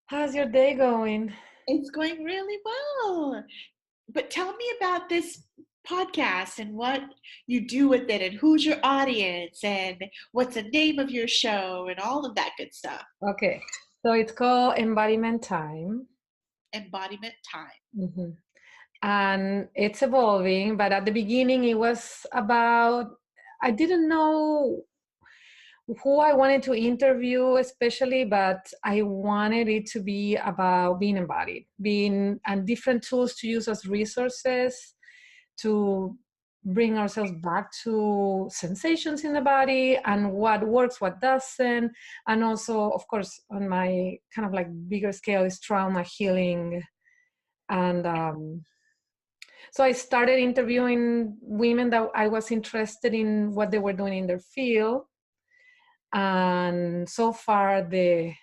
How's your day going? It's going really well. But tell me about this podcast and what you do with it and who's your audience and what's the name of your show and all of that good stuff. Okay, so it's called Embodiment Time. Embodiment time. Mhm. And it's evolving, but at the beginning it was about, I didn't know who I wanted to interview, especially, but I wanted it to be about being embodied, being and different tools to use as resources to bring ourselves back to sensations in the body and what works, what doesn't. And also, of course, on my kind of like bigger scale is trauma healing. And so I started interviewing women that I was interested in what they were doing in their field. And so far, the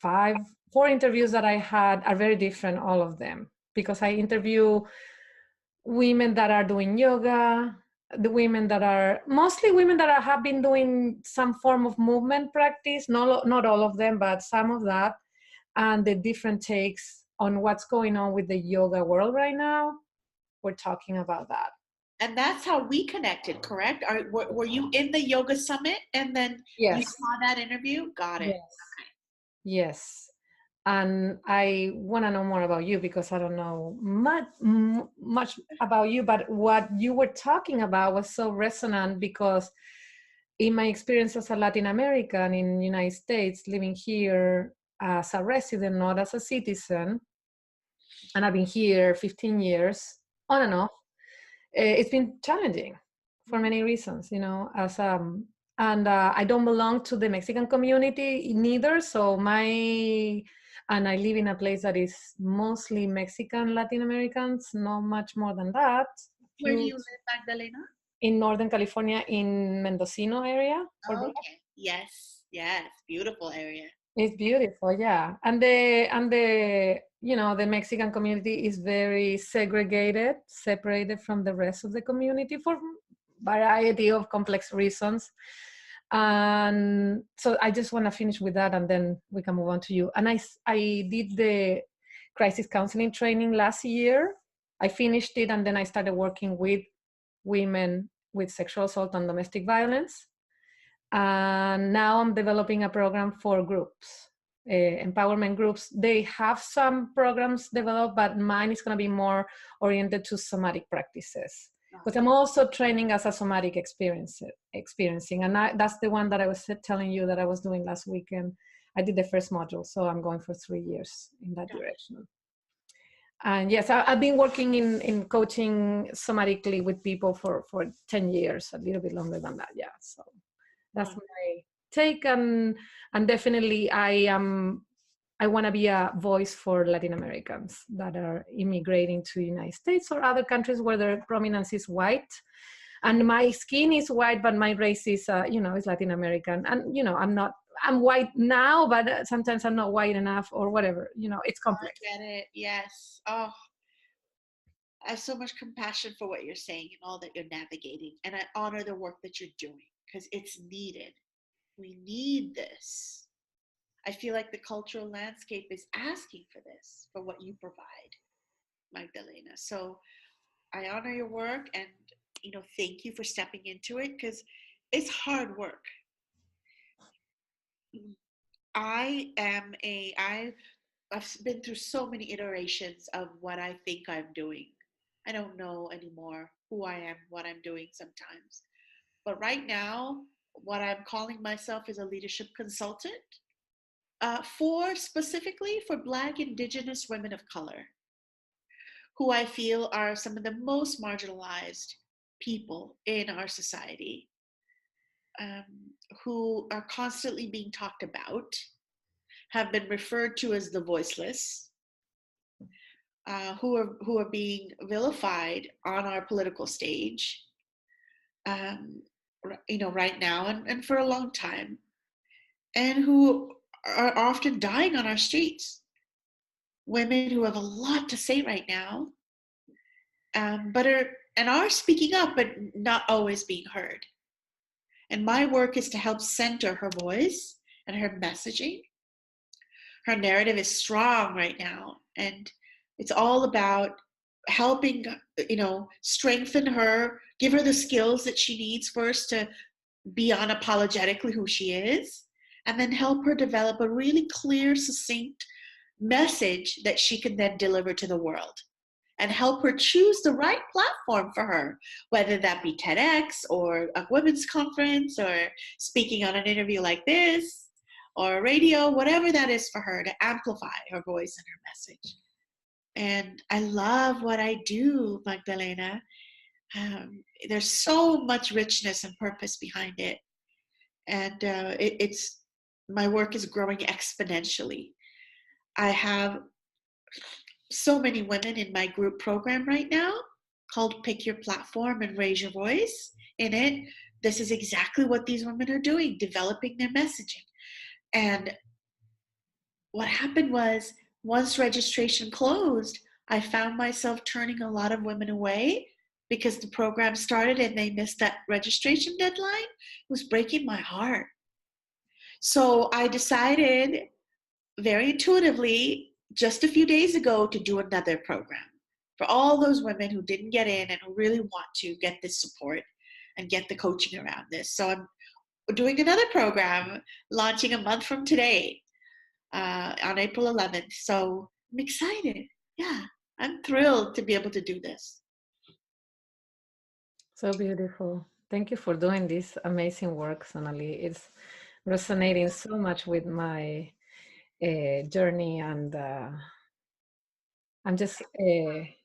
four interviews that I had are very different, all of them, because I interview women that are doing yoga, the women that are mostly women that have been doing some form of movement practice, not all of them, but some of that, and the different takes on what's going on with the yoga world right now. We're talking about that. And that's how we connected, correct? Were you in the yoga summit and then you Yes. saw that interview? Got it. Yes. Yes. And I want to know more about you because I don't know much about you, but what you were talking about was so resonant because in my experience as a Latin American in the United States, living here as a resident, not as a citizen, and I've been here 15 years on and off, it's been challenging for Okay. many reasons, as and I don't belong to the Mexican community neither. So and I live in a place that is mostly Mexican Latin Americans, not much more than that. Where do Few you live, Magdalena? in Northern California, in Mendocino area. Okay. Yes, yes. Beautiful area. It's beautiful, yeah. And the Mexican community is very segregated, separated from the rest of the community for variety of complex reasons. And so I just want to finish with that, and then we can move on to you. And I did the crisis counseling training last year. I finished it, and then I started working with women with sexual assault and domestic violence. And now I'm developing a program for groups, empowerment groups. They have some programs developed, but mine is going to be more oriented to somatic practices. Because I'm also training as a somatic experiencing. And that's the one that I was telling you that I was doing last weekend. I did the first module, so I'm going for 3 years in that direction. And yes, I've been working in coaching somatically with people for 10 years, a little bit longer than that, yeah. So that's my take, and definitely I want to be a voice for Latin Americans that are immigrating to the United States or other countries where their prominence is white, and my skin is white, but my race is is Latin American, and I'm white now, but sometimes I'm not white enough or whatever. It's complex. I get it. Yes. Oh, I have so much compassion for what you're saying and all that you're navigating. And I honor the work that you're doing because it's needed. We need this. I feel like the cultural landscape is asking for this, for what you provide, Magdalena. So I honor your work and, thank you for stepping into it because it's hard work. I've been through so many iterations of what I think I'm doing. I don't know anymore who I am, what I'm doing sometimes. But right now, what I'm calling myself is a leadership consultant for specifically for Black, Indigenous women of color, who I feel are some of the most marginalized people in our society, um, who are constantly being talked about, have been referred to as the voiceless, who are being vilified on our political stage, um, right now and for a long time, and who are often dying on our streets. Women who have a lot to say right now, but are speaking up, but not always being heard. And my work is to help center her voice and her messaging her narrative is strong right now, and it's all about helping, strengthen her, give her the skills that she needs first to be unapologetically who she is, and then help her develop a really clear, succinct message that she can then deliver to the world, and help her choose the right platform for her, whether that be TEDx or a women's conference or speaking on an interview like this or radio, whatever that is for her, to amplify her voice and her message. And I love what I do, Magdalena. There's so much richness and purpose behind it. And it's my work is growing exponentially. I have so many women in my group program right now called Pick Your Platform and Raise Your Voice. In it, this is exactly what these women are doing, developing their messaging. And what happened was, once registration closed, I found myself turning a lot of women away because the program started and they missed that registration deadline. It was breaking my heart. So I decided very intuitively just a few days ago to do another program for all those women who didn't get in and who really want to get this support and get the coaching around this. So I'm doing another program launching a month from today on April 11th. So I'm excited. Yeah, I'm thrilled to be able to do this. So beautiful. Thank you for doing this amazing work, Sonali. It's resonating so much with my journey, and I'm just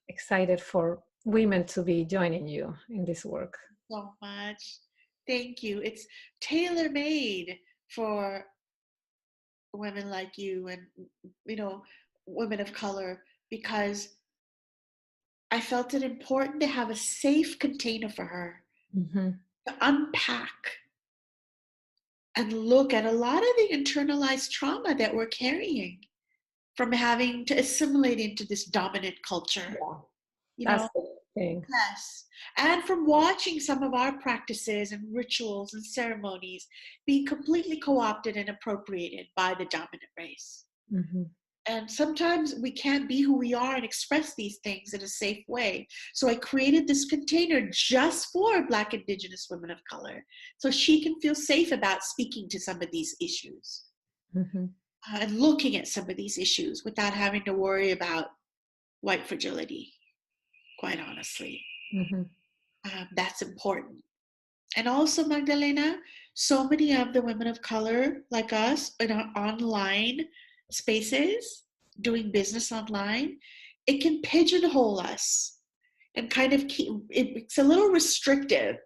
excited for women to be joining you in this work. So much. Thank you. It's tailor-made for women like you and, women of color, because I felt it important to have a safe container for her to unpack and look at a lot of the internalized trauma that we're carrying from having to assimilate into this dominant culture. Yeah. That's the thing. Yes. And from watching some of our practices and rituals and ceremonies being completely co-opted and appropriated by the dominant race. And sometimes we can't be who we are and express these things in a safe way. So I created this container just for Black, Indigenous women of color, so she can feel safe about speaking to some of these issues and looking at some of these issues without having to worry about white fragility, quite honestly. That's important. And also, Magdalena, so many of the women of color like us in our online spaces, doing business online, it can pigeonhole us and kind of it's a little restrictive,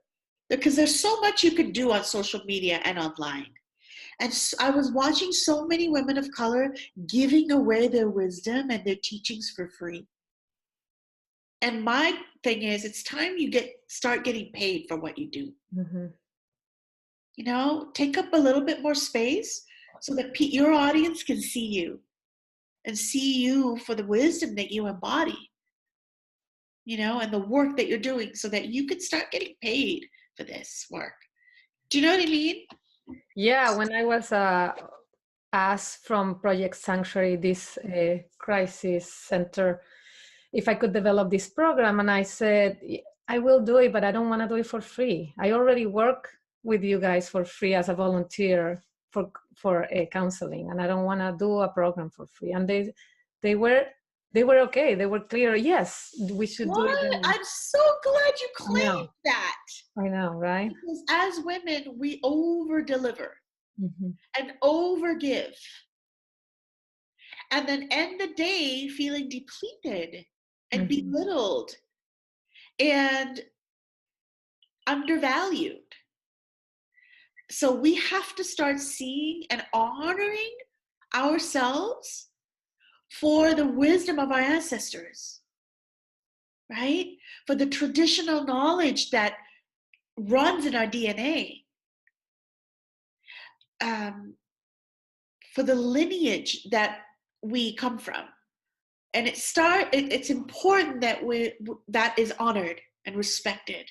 because there's so much you can do on social media and online. And I was watching so many women of color giving away their wisdom and their teachings for free. And my thing is, it's time you start getting paid for what you do. Take up a little bit more space so that your audience can see you and see you for the wisdom that you embody, and the work that you're doing, so that you can start getting paid for this work. Do you know what I mean? Yeah, when I was asked from Project Sanctuary, this crisis center, if I could develop this program, and I said, I will do it, but I don't want to do it for free. I already work with you guys for free as a volunteer for counseling, and I don't want to do a program for free. And they were okay. They were clear. Yes, we should do it. I'm so glad you claimed that. I know, right? Because as women, we over-deliver and over-give, and then end the day feeling depleted and belittled and undervalued. So we have to start seeing and honoring ourselves for the wisdom of our ancestors, right? For the traditional knowledge that runs in our DNA, for the lineage that we come from. And it's important that that is honored and respected.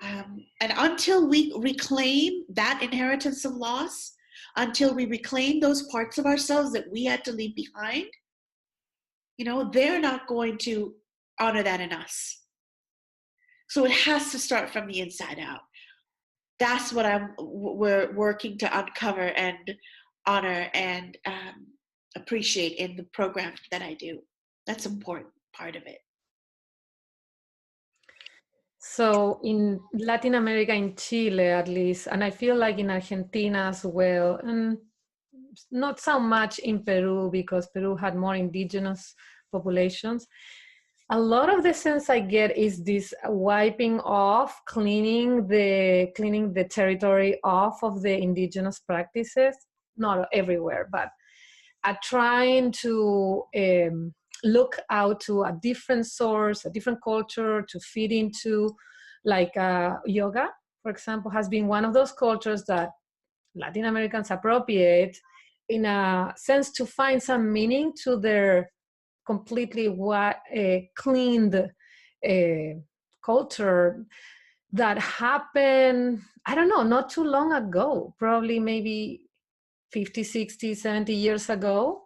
And until we reclaim that inheritance of loss, until we reclaim those parts of ourselves that we had to leave behind, they're not going to honor that in us. So it has to start from the inside out. That's what we're working to uncover and honor and appreciate in the program that I do. That's an important part of it. So in Latin America, in Chile at least, and I feel like in Argentina as well, and not so much in Peru because Peru had more indigenous populations. A lot of the sense I get is this wiping off, cleaning the territory off of the indigenous practices. Not everywhere, but trying to look out to a different source, a different culture to fit into, like yoga, for example, has been one of those cultures that Latin Americans appropriate in a sense to find some meaning to their completely cleaned culture that happened, I don't know, not too long ago, probably maybe 50, 60, 70 years ago.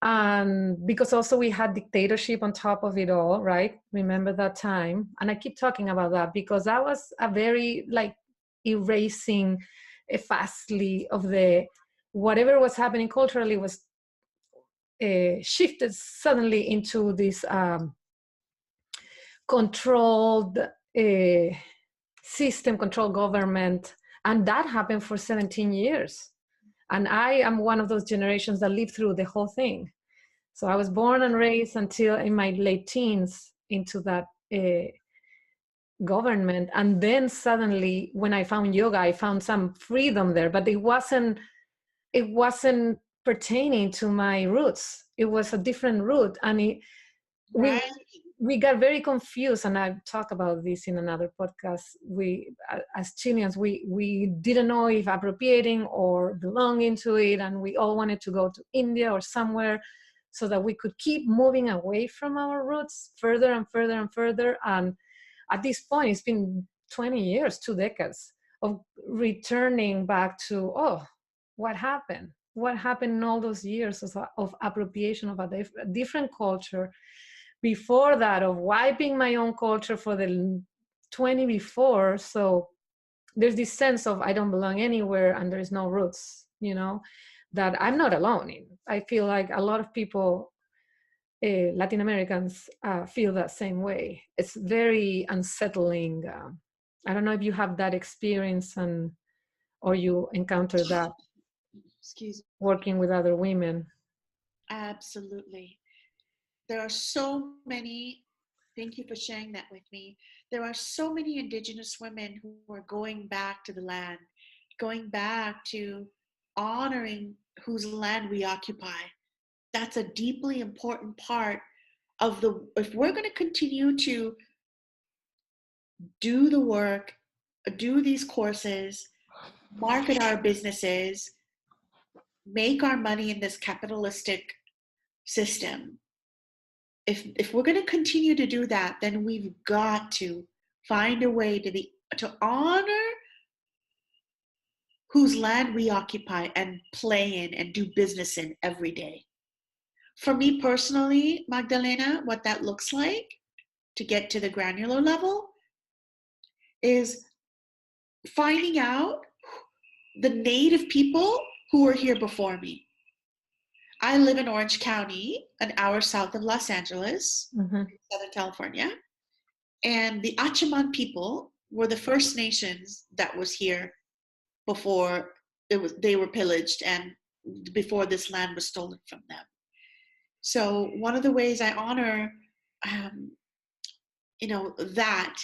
And because also we had dictatorship on top of it all, right? Remember that time? And I keep talking about that because that was a very like erasing fastly of the whatever was happening culturally was shifted suddenly into this controlled system, controlled government. And that happened for 17 years. And I am one of those generations that lived through the whole thing. So I was born and raised until in my late teens into that government. And then suddenly when I found yoga, I found some freedom there, but it wasn't pertaining to my roots. It was a different root. And Right. we got very confused, and I've talked about this in another podcast. We, as Chileans, we didn't know if appropriating or belonging to it, and we all wanted to go to India or somewhere so that we could keep moving away from our roots further and further and further. And at this point, it's been 20 years, 2 decades of returning back to, oh, what happened? What happened in all those years of appropriation of a different culture? Before that, of wiping my own culture for the 20 before. So there's this sense of I don't belong anywhere and there's no roots, that I'm not alone in. I feel like a lot of people, Latin Americans, feel that same way. It's very unsettling. I don't know if you have that experience or you encounter that working with other women. Absolutely. There are so many, thank you for sharing that with me. There are so many indigenous women who are going back to the land, going back to honoring whose land we occupy. That's a deeply important part of if we're going to continue to do the work, do these courses, market our businesses, make our money in this capitalistic system, if we're going to continue to do that, then we've got to find a way to honor whose land we occupy and play in and do business in every day. For me personally, Magdalena, what that looks like to get to the granular level is finding out the native people who were here before me. I live in Orange County, an hour south of Los Angeles, Southern California. And the Achaman people were the First Nations that was here before they were pillaged and before this land was stolen from them. So one of the ways I honor, that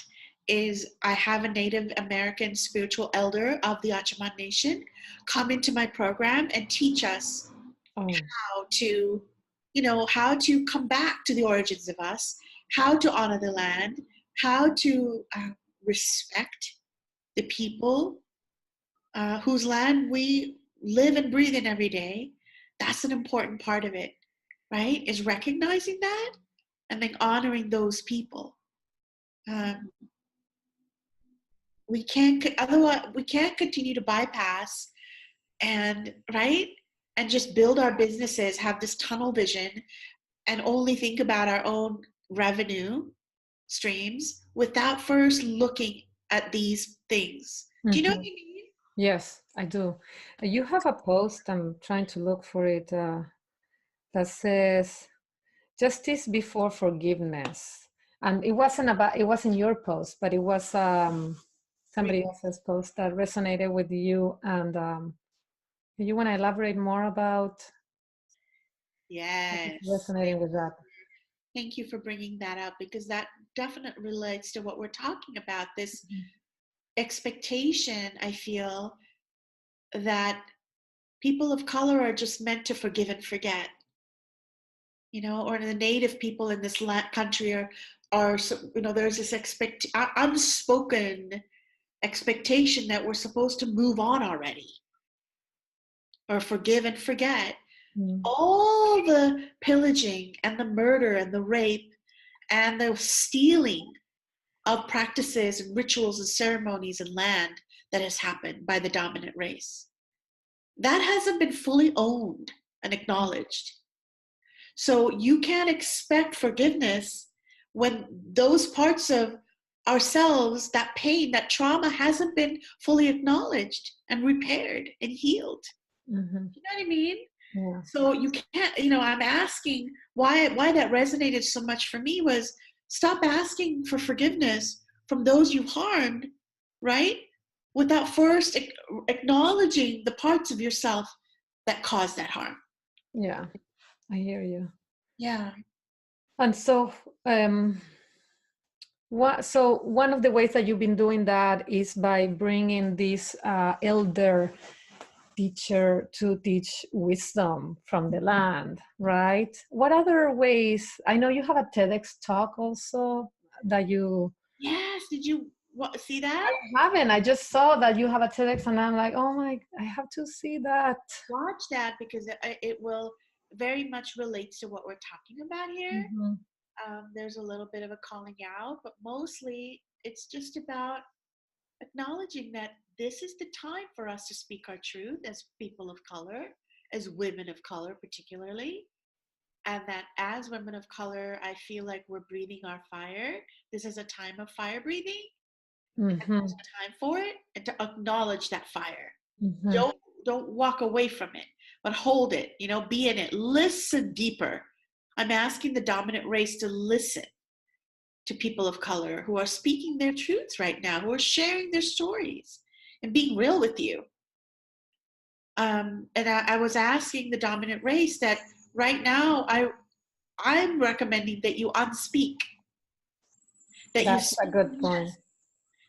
is I have a Native American spiritual elder of the Achaman Nation come into my program and teach us how to come back to the origins of us, how to honor the land, how to respect the people whose land we live and breathe in every day. That's an important part of it, right? Is recognizing that and then honoring those people. We can't continue to bypass and right, and just build our businesses, have this tunnel vision, and only think about our own revenue streams without first looking at these things. Do you know what I mean? Yes, I do. You have a post, I'm trying to look for it, that says justice before forgiveness. And it wasn't your post, but it was somebody else's post that resonated with you. And you want to elaborate more about Yes. resonating with that? Thank you for bringing that up, because that definitely relates to what we're talking about. This expectation, I feel, that people of color are just meant to forgive and forget, or the native people in this country are there's this unspoken expectation that we're supposed to move on already, or forgive and forget. All the pillaging and the murder and the rape and the stealing of practices and rituals and ceremonies and land that has happened by the dominant race, that hasn't been fully owned and acknowledged. So you can't expect forgiveness when those parts of ourselves, that pain, that trauma, hasn't been fully acknowledged and repaired and healed. Mm-hmm. You know what I mean? Yeah. So you can't, I'm asking why that resonated so much for me was, stop asking for forgiveness from those you've harmed, right? Without first acknowledging the parts of yourself that caused that harm. Yeah, I hear you. Yeah. And so, so one of the ways that you've been doing that is by bringing this elder teacher to teach wisdom from the land, right? What other ways? I know you have a TEDx talk also that you. Yes. Did you see that? I haven't. I just saw that you have a TEDx, and I'm like, oh my, I have to see that. Watch that, because it will very much relates to what we're talking about here. Mm-hmm. There's a little bit of a calling out, but mostly it's just about acknowledging that this is the time for us to speak our truth as people of color, as women of color, particularly. And that as women of color, I feel like we're breathing our fire. This is a time of fire breathing, and Mm-hmm. there's a time for it, and to acknowledge that fire. Mm-hmm. Don't walk away from it, but hold it, be in it. Listen deeper. I'm asking the dominant race to listen to people of color who are speaking their truths right now, who are sharing their stories and being real with you. And I was asking the dominant race that right now I'm recommending that you unspeak, that you That's a speak good point. less,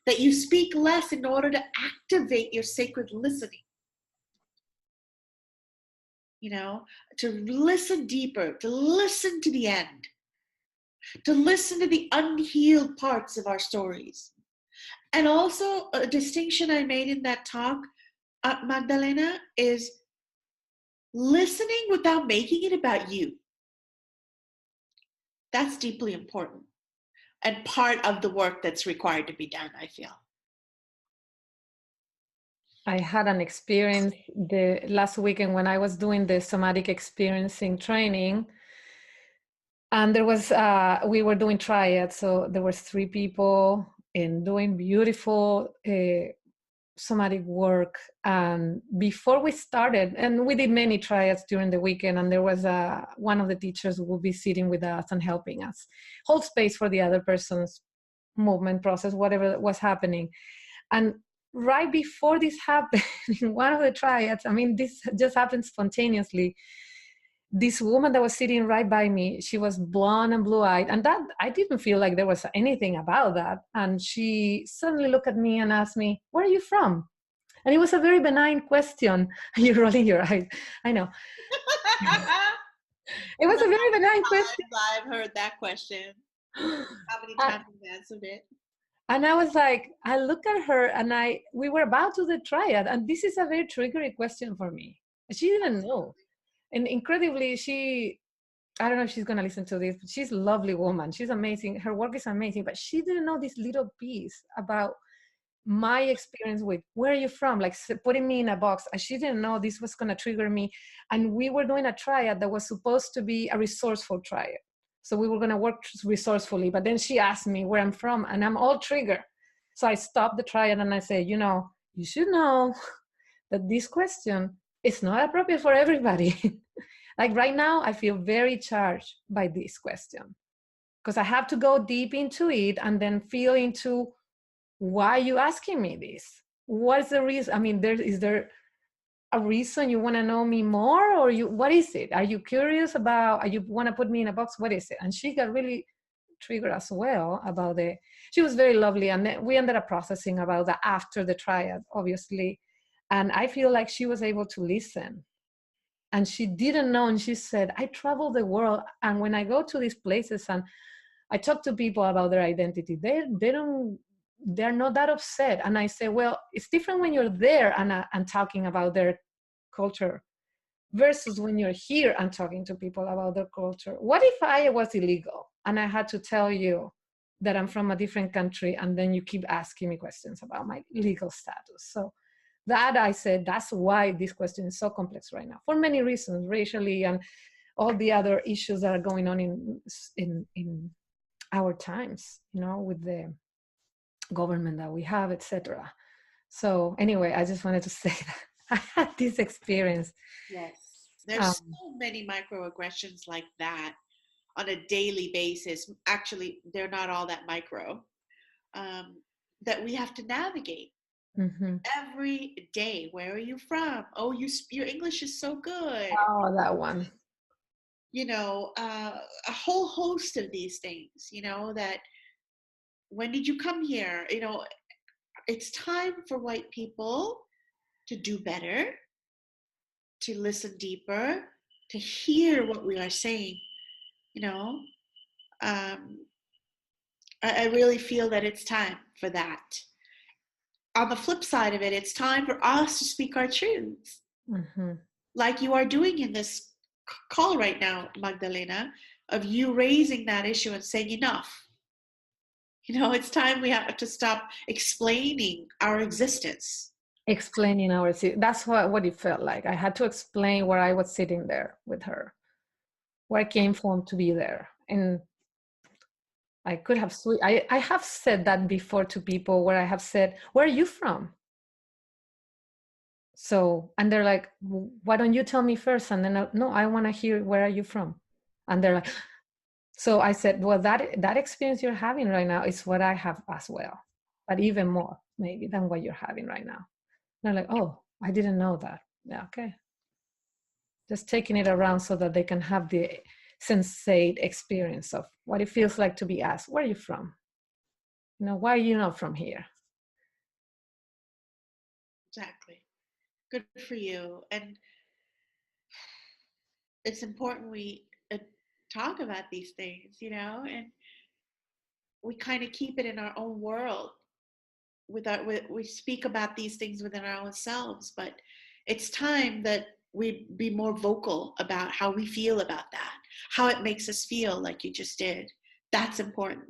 that you speak less in order to activate your sacred listening. To listen deeper, to listen to the end, to listen to the unhealed parts of our stories. And also, a distinction I made in that talk, Magdalena, is listening without making it about you. That's deeply important and part of the work that's required to be done, I feel. I had an experience the last weekend when I was doing the somatic experiencing training, and there was we were doing triads, so there was 3 people and doing beautiful somatic work. And before we started, and we did many triads during the weekend, and there was one of the teachers who will be sitting with us and helping us hold space for the other person's movement process, whatever was happening. And right before this happened, in one of the triads, I mean, this just happened spontaneously. This woman that was sitting right by me, she was blonde and blue-eyed, and that I didn't feel like there was anything about that. And she suddenly looked at me and asked me, "Where are you from?" And it was a very benign question. You're rolling your eyes. I know. It was a very benign question. I've heard that question. How many times have you answered it? And I was like, I look at her, and we were about to the triad, and this is a very triggering question for me. She didn't know. And incredibly, I don't know if she's going to listen to this, but she's a lovely woman. She's amazing. Her work is amazing, but she didn't know this little piece about my experience with where are you from, like putting me in a box. She didn't know this was going to trigger me. And we were doing a triad that was supposed to be a resourceful triad. So we were going to work resourcefully. But then she asked me where I'm from, and I'm all triggered. So I stopped the triad and I said, you should know that this question is not appropriate for everybody. Like right now, I feel very charged by this question because I have to go deep into it and then feel into why are you asking me this? What's the reason? I mean, is there a reason you want to know me more, or what is it? Are you curious about, you want to put me in a box? What is it? And she got really triggered as well about she was very lovely. And then we ended up processing about that after the triad, obviously. And I feel like she was able to listen. And she didn't know. And she said, I travel the world. And when I go to these places and I talk to people about their identity, they're not that upset. And I say, well, it's different when you're there and talking about their culture versus when you're here and talking to people about their culture. What if I was illegal and I had to tell you that I'm from a different country, and then you keep asking me questions about my legal status? So that, I said, that's why this question is so complex right now, for many reasons, racially and all the other issues that are going on in our times, with the government that we have, etc. So anyway, I just wanted to say that I had this experience. Yes, there's so many microaggressions like that on a daily basis. Actually, they're not all that micro, that we have to navigate every day. Where are you from? Oh, your English is so good. Oh, that one. A whole host of these things, that when did you come here? It's time for white people to do better, to listen deeper, to hear what we are saying. I really feel that it's time for that. On the flip side of it, it's time for us to speak our truths, like you are doing in this call right now, Magdalena, of you raising that issue and saying enough. It's time we have to stop explaining our existence. Explaining that's what it felt like. I had to explain where I was sitting there with her, where I came from to be there. And I could have I have said that before to people, where I have said, where are you from? So, and they're like, why don't you tell me first? And then no, I want to hear, where are you from? And they're like, so I said, well, that experience you're having right now is what I have as well, but even more maybe than what you're having right now. And they're like, oh, I didn't know that. Yeah, okay. Just taking it around so that they can have the sensate experience of what it feels like to be asked, where are you from? Why are you not from here? Exactly. Good for you. And it's important we talk about these things, and we kind of keep it in our own world. We speak about these things within our own selves, but it's time that we be more vocal about how we feel about that, how it makes us feel, like you just did. That's important.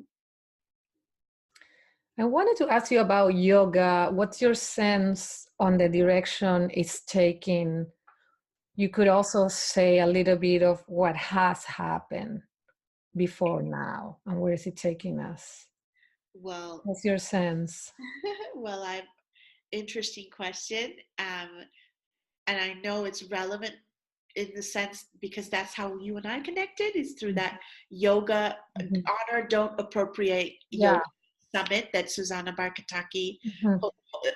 I wanted to ask you about yoga. What's your sense on the direction it's taking? You could also say a little bit of what has happened before now, and where is it taking us? Well, what's your sense? well, interesting question. And I know it's relevant in the sense because that's how you and I connected, is through that yoga, honor, don't appropriate yoga summit that Susanna Barkataki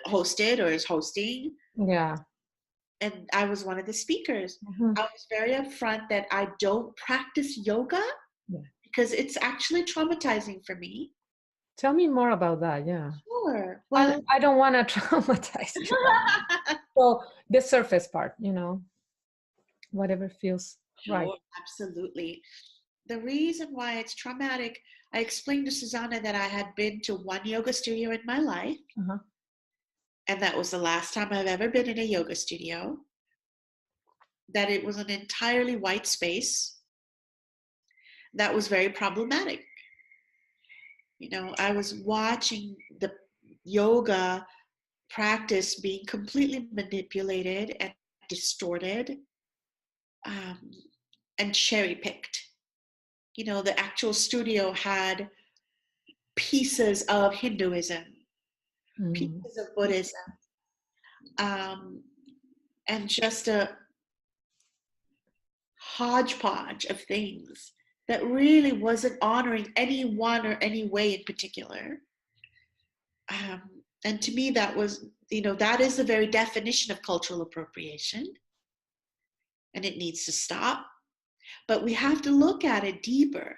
hosted or is hosting. Yeah. And I was one of the speakers. I was very upfront that I don't practice yoga because it's actually traumatizing for me. Tell me more about that. Yeah. Sure. Well, I don't want to traumatize you. So the surface part, whatever feels right. Absolutely. The reason why it's traumatic, I explained to Susanna that I had been to one yoga studio in my life. And that was the last time I've ever been in a yoga studio. That it was an entirely white space. That was very problematic. I was watching the yoga practice being completely manipulated and distorted, um, and cherry picked. You know, the actual studio had pieces of Hinduism, Mm. pieces of Buddhism, um, and just a hodgepodge of things that really wasn't honoring anyone or any way in particular. Um, and to me, that was, you know, that is the very definition of cultural appropriation, and it needs to stop. But we have to look at it deeper.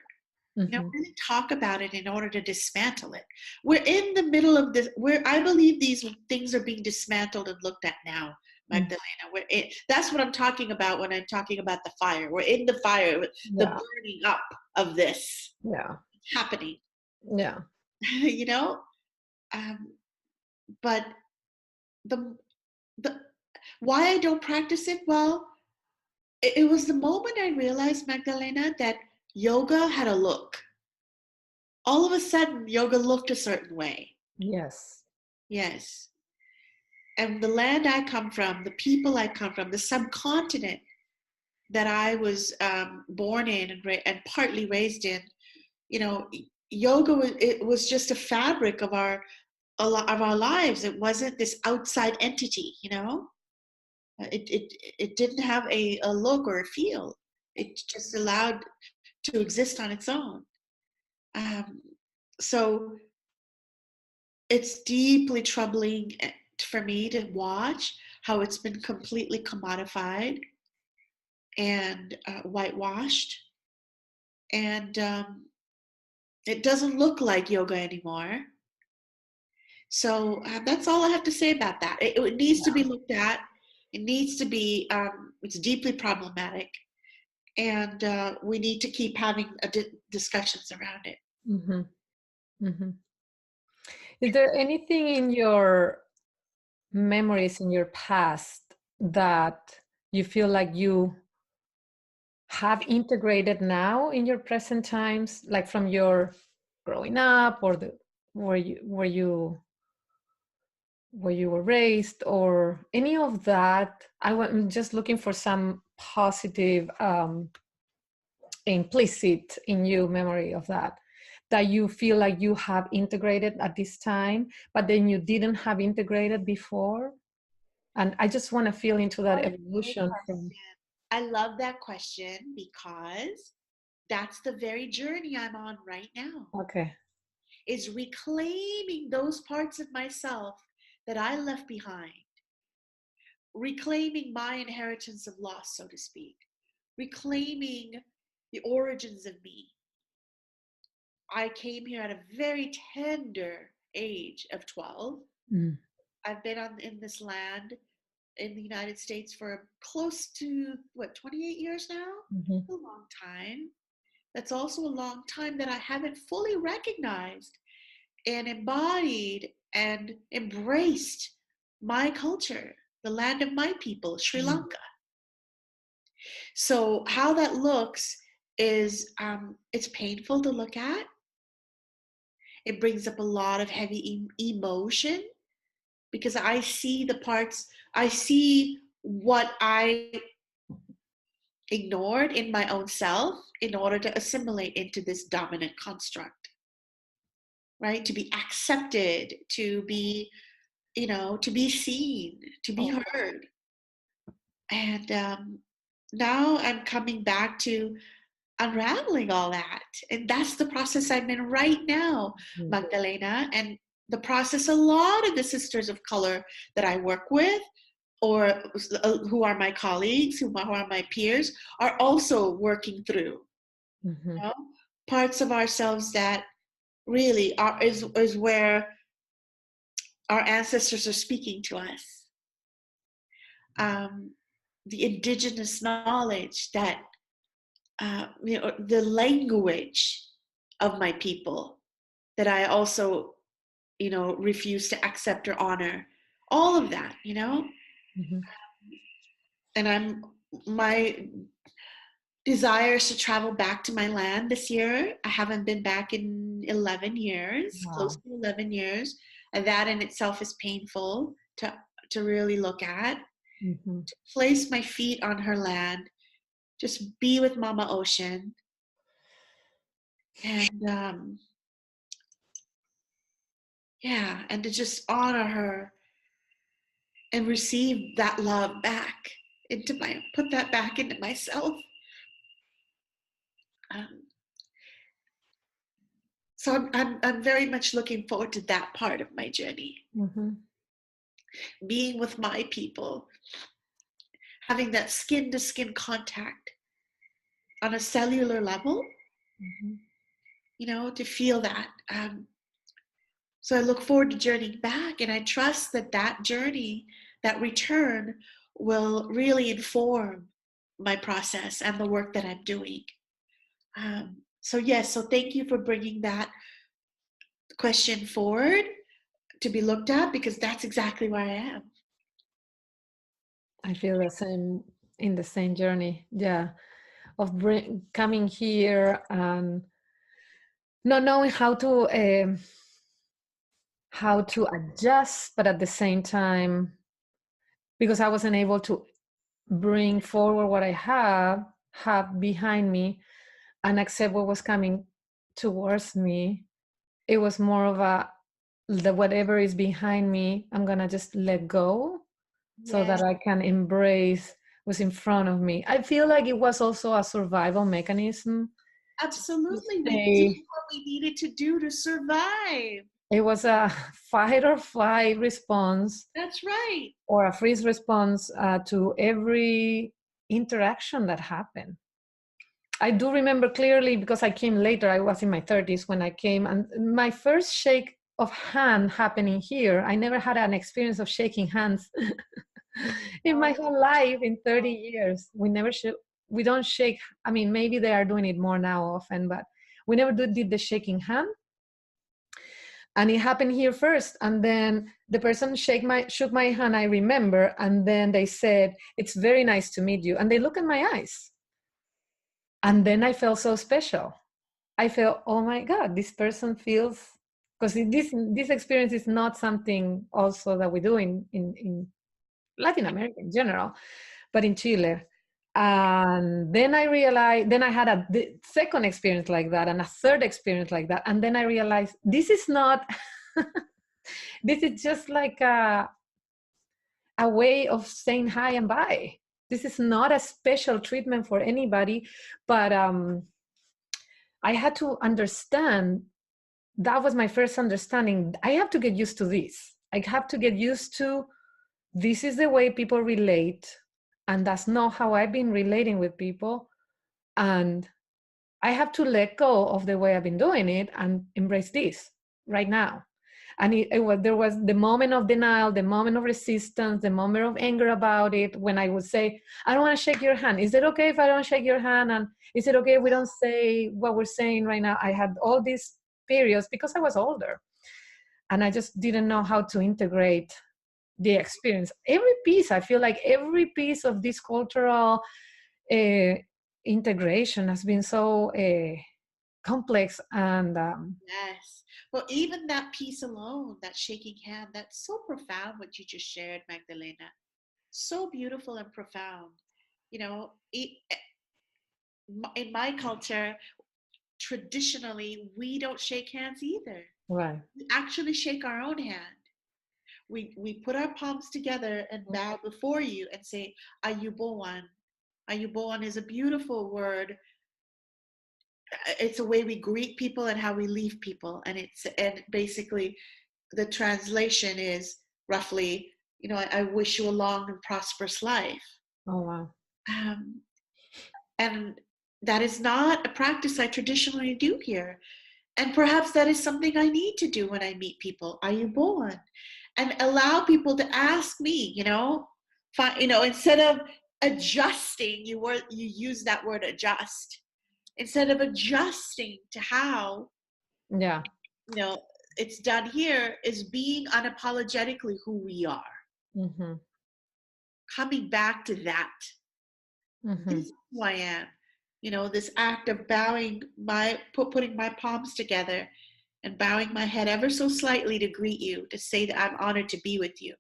You know, Mm-hmm. really talk about it in order to dismantle it. We're in the middle of this, where I believe these things are being dismantled and looked at now, Mm. Magdalena. That's what I'm talking about when I'm talking about the fire. We're in the fire, the Yeah. burning up of this Yeah. happening, Yeah. you know? Um, but the, the, why I don't practice it, well, it was the moment I realized, Magdalena, that yoga had a look. All of a sudden, yoga looked a certain way. Yes. Yes. And the land I come from, the people I come from, the subcontinent that I was born in and partly raised in, you know, yoga it was just a fabric of our lives. It wasn't this outside entity, you know. It didn't have a look or a feel. It just allowed to exist on its own. Um, so it's deeply troubling for me to watch how it's been completely commodified and whitewashed, and it doesn't look like yoga anymore. So that's all I have to say about that. It needs to be looked at. It needs to be. It's deeply problematic, and we need to keep having discussions around it. Mm-hmm. Mm-hmm. Is there anything in your memories in your past that you feel like you have integrated now in your present times, like from your growing up or the where you were raised or any of that? I'm just looking for some positive implicit in you memory of that you feel like you have integrated at this time, but then you didn't have integrated before. And I just want to feel into that What a great evolution from. question. I love that question because that's the very journey I'm on right now. Okay. Is reclaiming those parts of myself that I left behind, reclaiming my inheritance of loss, so to speak, reclaiming the origins of me. I came here at a very tender age of 12. Mm. I've been in this land in the United States for close to, what, 28 years now? Mm-hmm. A long time. That's also a long time that I haven't fully recognized and embodied and embraced my culture, the land of my people, Sri Mm. Lanka. So how that looks is it's painful to look at. It brings up a lot of heavy emotion because I see the parts, I see what I ignored in my own self in order to assimilate into this dominant construct, right? To be accepted, to be, you know, to be seen, to be Oh. heard. And now I'm coming back to unraveling all that. And that's the process I'm in right now, Mm. Magdalena. And the process a lot of the sisters of color that I work with or who are my colleagues, who are my peers, are also working through. Mm-hmm. You know? Parts of ourselves that really is where our ancestors are speaking to us. The indigenous knowledge that, you know, the language of my people that I also, you know, refuse to accept or honor. All of that, you know. Mm-hmm. And my desire is to travel back to my land this year. I haven't been back in 11 years, close Wow. to 11 years. And that in itself is painful to really look at. Mm-hmm. To place my feet on her land, just be with Mama Ocean, and yeah, and to just honor her and receive that love back into put that back into myself. Um, so I'm very much looking forward to that part of my journey, Mm-hmm. being with my people, having that skin to skin contact on a cellular level, Mm-hmm. to feel that. So I look forward to journeying back, and I trust that that journey, that return, will really inform my process and the work that I'm doing. So yes, so thank you for bringing that question forward to be looked at, because that's exactly where I am. I feel the same, in the same journey. Yeah, of coming here and not knowing how to adjust, but at the same time, because I wasn't able to bring forward what I have behind me and accept what was coming towards me. It was more of the whatever is behind me, I'm gonna just let go so Yes, that I can embrace what's in front of me. I feel like it was also a survival mechanism to absolutely. We did stay. what we needed to do to survive. It was a fight or flight response That's right. or a freeze response to every interaction that happened. I do remember clearly because I came later. I was in my 30s when I came, and my first shake of hand happening here. I never had an experience of shaking hands in my whole life in 30 years. We don't shake. I mean, maybe they are doing it more now often, but we never did the shaking hand. And it happened here first, and then the person shook my hand, I remember, and then they said, "It's very nice to meet you," and they look in my eyes, and then I felt so special. I felt, oh my God, this person feels, because this experience is not something also that we do in Latin America in general, but in Chile. And then I realized, then I had the second experience like that and a third experience like that. And then I realized this is not, this is just like a way of saying hi and bye. This is not a special treatment for anybody, but I had to understand. That was my first understanding. I have to get used to this. I have to get used to this is the way people relate, and that's not how I've been relating with people. And I have to let go of the way I've been doing it and embrace this right now. And there was the moment of denial, the moment of resistance, the moment of anger about it, when I would say, I don't want to shake your hand. Is it okay if I don't shake your hand? And is it okay if we don't say what we're saying right now? I had all these periods because I was older and I just didn't know how to integrate the experience. Every piece, I feel like every piece of this cultural uh, integration has been so complex and Yes. Well, even that piece alone, that shaking hand, that's so profound what you just shared, Magdalena. So beautiful and profound. You know, in my culture, traditionally, we don't shake hands either. right. We actually shake our own hand. We put our palms together and bow before you and say, Ayubowan. Ayubowan is a beautiful word. It's a way we greet people and how we leave people. And basically the translation is roughly, I wish you a long and prosperous life. Oh wow. Um, and that is not a practice I traditionally do here. And perhaps that is something I need to do when I meet people. Are you born? And allow people to ask me, instead of adjusting, you use that word adjust. Instead of adjusting to how, Yeah. you know, it's done here, is being unapologetically who we are. Mm-hmm. Coming back to that. Mm-hmm. This is who I am. This act of bowing putting my palms together and bowing my head ever so slightly to greet you, to say that I'm honored to be with you.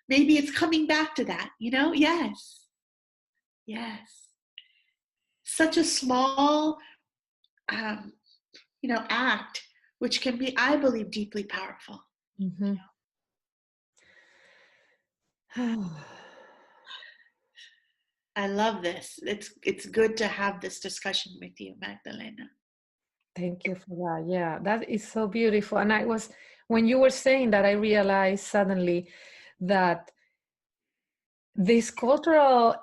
Maybe it's coming back to that, you know? Yes. Yes. Such a small, um, act, which can be, I believe, deeply powerful. Mhm. I love this. It's good to have this discussion with you, Magdalena. Thank you for that. Yeah, that is so beautiful. And when you were saying that, I realized suddenly that this cultural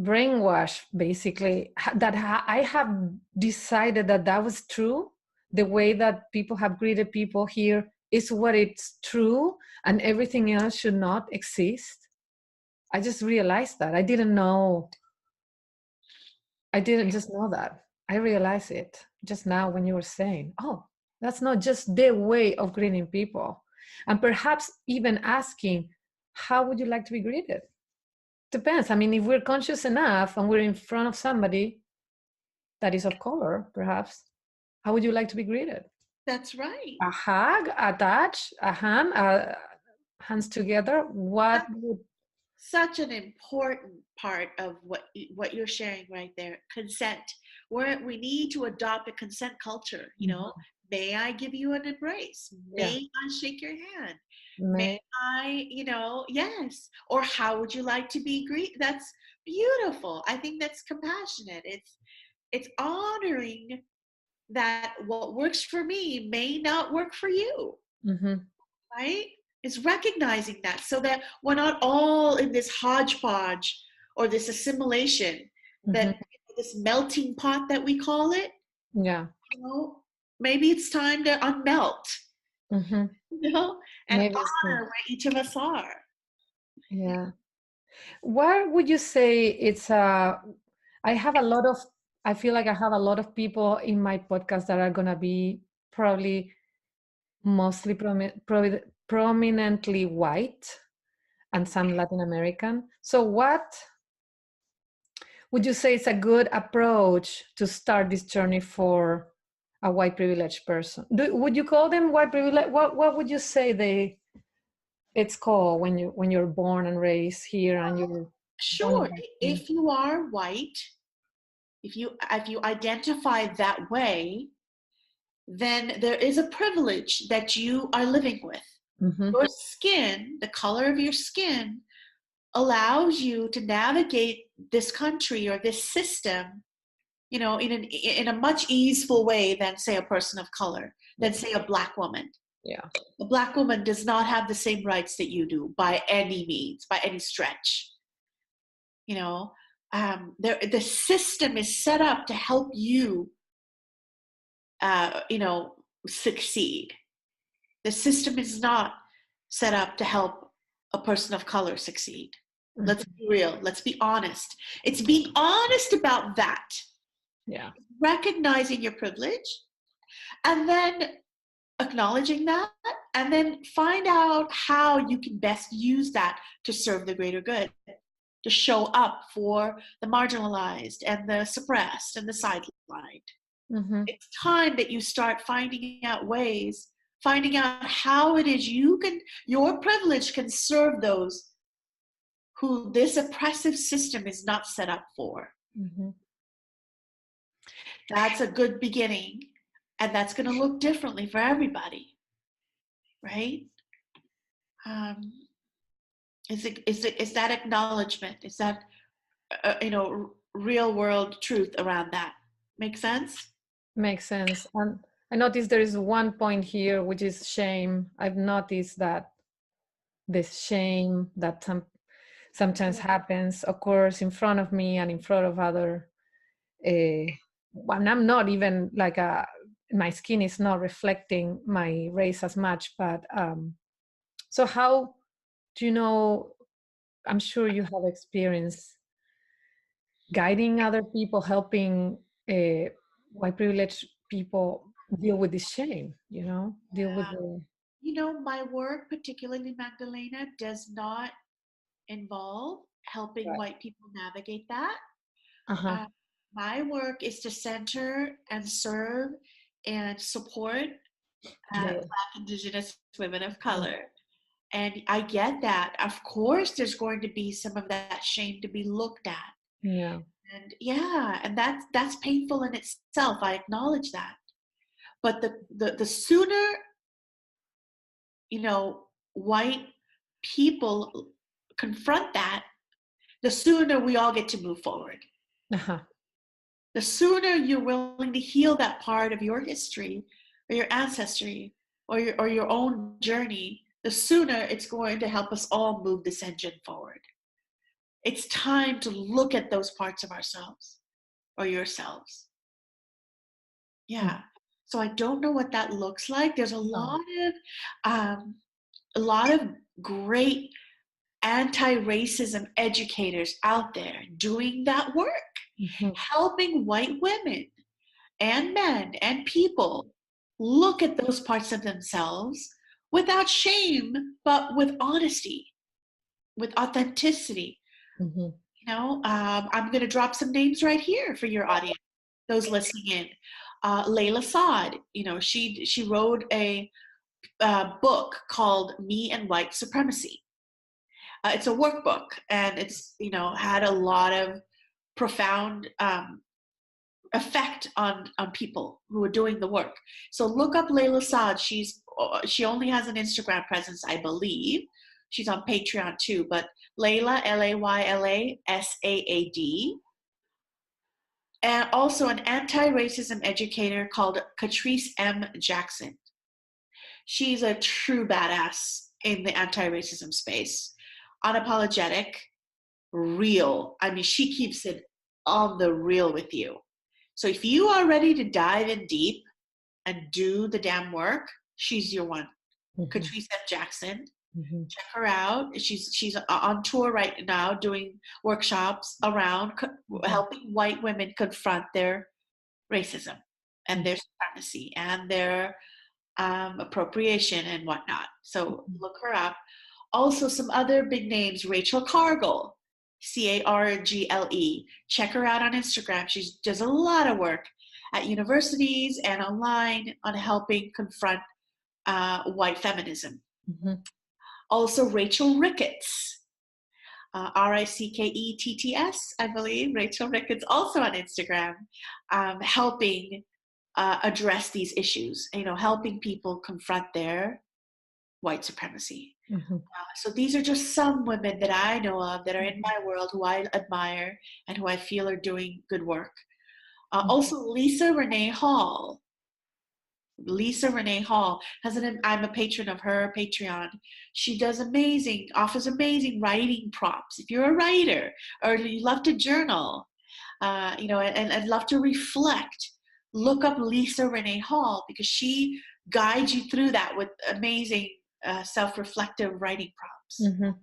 brainwash, basically, I have decided that that was true. The way that people have greeted people here is what it's true, and everything else should not exist. I just realized that. I didn't just know that. I realized it just now when you were saying, oh, that's not just their way of greeting people. And perhaps even asking, how would you like to be greeted? Depends. I mean, if we're conscious enough and we're in front of somebody that is of color, perhaps, how would you like to be greeted? That's right. A hug, a touch, a hand, hands together. What That's would? such an important part of what you're sharing right there. Consent. We need to adopt a consent culture. Mhm. May I give you an embrace? Yeah. May I shake your hand? May May. I, yes. Or how would you like to be greeted? That's beautiful. I think that's compassionate. It's honoring that what works for me may not work for you, Mm-hmm. right? It's recognizing that so that we're not all in this hodgepodge or this assimilation, Mm-hmm. that this melting pot that we call it, Yeah. you know, maybe it's time to unmelt, Mm-hmm. and Maybe it's honor true. where each of us are. Yeah. What would you say it's I have a lot of I feel like I have a lot of people in my podcast that are gonna be probably mostly prominently white and some Latin American. So what would you say is a good approach to start this journey for a white privileged person? Would you call them white privilege? What would you say it's called when you're born and raised here and you're born in Sure, that if you are white, if you identify that way, then there is a privilege that you are living with. mm-hmm. Your skin, the color of your skin, allows you to navigate this country or this system, in a much easeful way than, say, a person of color, than, Yeah. say, a black woman. Yeah. A black woman does not have the same rights that you do by any means, by any stretch. You know, the system is set up to help you, succeed. The system is not set up to help a person of color succeed. Let's Mm-hmm. be real. Let's be honest. It's being honest about that, Yeah. recognizing your privilege, and then acknowledging that, and then find out how you can best use that to serve the greater good, to show up for the marginalized and the suppressed and the sidelined. Mm-hmm. It's time that you start finding out how it is your privilege can serve those who this oppressive system is not set up for. Mm-hmm. That's a good beginning, and that's going to look differently for everybody, right? Um, is that acknowledgement? Is that real world truth around that? Make sense? Makes sense. And I noticed there is one point here, which is shame. I've noticed that this shame that sometimes happens occurs in front of me and in front of other. And I'm not even like my skin is not reflecting my race as much. But so how do you know? I'm sure you have experience guiding other people, helping white privileged people deal with this shame, deal with the. My work, particularly Magdalena, does not involve helping Right. white people navigate that. Uh-huh. My work is to center and serve and support Yeah. Black, Indigenous women of color. And I get that. Of course, there's going to be some of that shame to be looked at. Yeah. And yeah, and that's painful in itself. I acknowledge that. But the sooner, white people confront that, the sooner we all get to move forward. Uh-huh. The sooner you're willing to heal that part of your history or your ancestry or your own journey, the sooner it's going to help us all move this engine forward. It's time to look at those parts of ourselves or yourselves. Mm. Yeah. So I don't know what that looks like. There's um, a lot of great anti-racism educators out there doing that work, Mhm. helping white women and men and people look at those parts of themselves without shame, but with honesty, with authenticity. Mhm. I'm going to drop some names right here for your audience, those listening in. Layla Saad, she wrote a book called Me and White Supremacy. It's a workbook, and it's had a lot of profound effect on people who are doing the work. So look up Layla Saad. She only has an Instagram presence, I believe. She's on Patreon too, but Layla, LAYLASAAD, and also an anti-racism educator called Catrice M. Jackson. She's a true badass in the anti-racism space. Unapologetic, real. I mean, she keeps it on the real with you. So if you are ready to dive in deep and do the damn work, she's your one. Mhm. Catrice M. Jackson. Mhm. Check her out. She's on tour right now doing workshops around Mhm. helping white women confront their racism and Mhm. their supremacy and their appropriation and whatnot. So look her up. Also, some other big names: Rachel Cargle, Cargle. Check her out on Instagram. She does a lot of work at universities and online on helping confront white feminism. Mhm. Also, Rachel Ricketts, Ricketts, I believe. Rachel Ricketts, also on Instagram, helping address these issues, helping people confront their white supremacy. Mhm. So these are just some women that I know of that are in my world who I admire and who I feel are doing good work. Also, Lisa Renee Hall. Lisa Renee Hall I'm a patron of her Patreon. She offers amazing writing prompts. If you're a writer or you love to journal, and love to reflect, look up Lisa Renee Hall because she guides you through that with amazing self-reflective writing prompts. Mhm.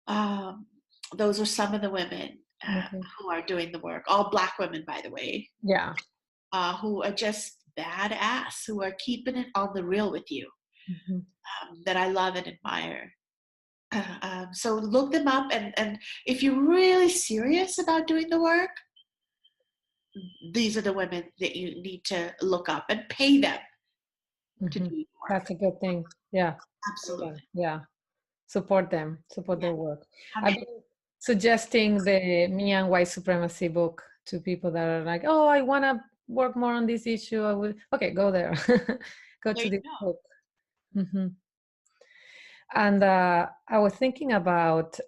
Um, those are some of the women Okay. who are doing the work. All Black women, by the way, Yeah. who are just badass, who are keeping it on the real with you, Mhm. that I love and admire. So look them up, and if you're really serious about doing the work, these are the women that you need to look up and pay them to do Mhm. the work. That's a good thing. Yeah. Yeah. Absolutely. Yeah. Support them. Support Yeah. their work. I I've mean, been suggesting the Me and White Supremacy book to people that are like, "Oh, I want to work more on this issue." I will. Okay, go there. Go there to you this go. book. Hmm. And I was thinking about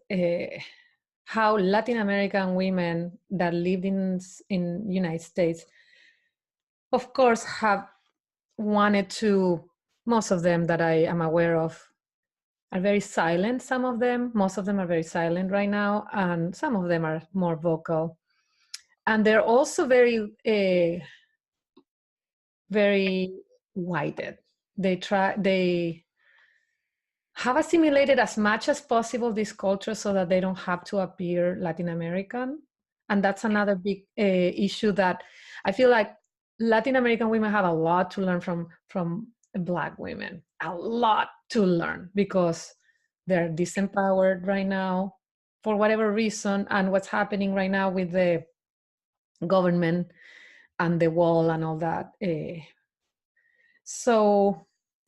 how Latin American women that lived in United States, of course, have wanted to. Most of them that I am aware of are very silent. Some of them, most of them are very silent right now, and some of them are more vocal. And they're also very whited. They have assimilated as much as possible this culture so that they don't have to appear Latin American. And that's another big issue that I feel like Latin American women have a lot to learn from Black women, a lot to learn because they're disempowered right now for whatever reason. And what's happening right now with the government and the wall and all that. So,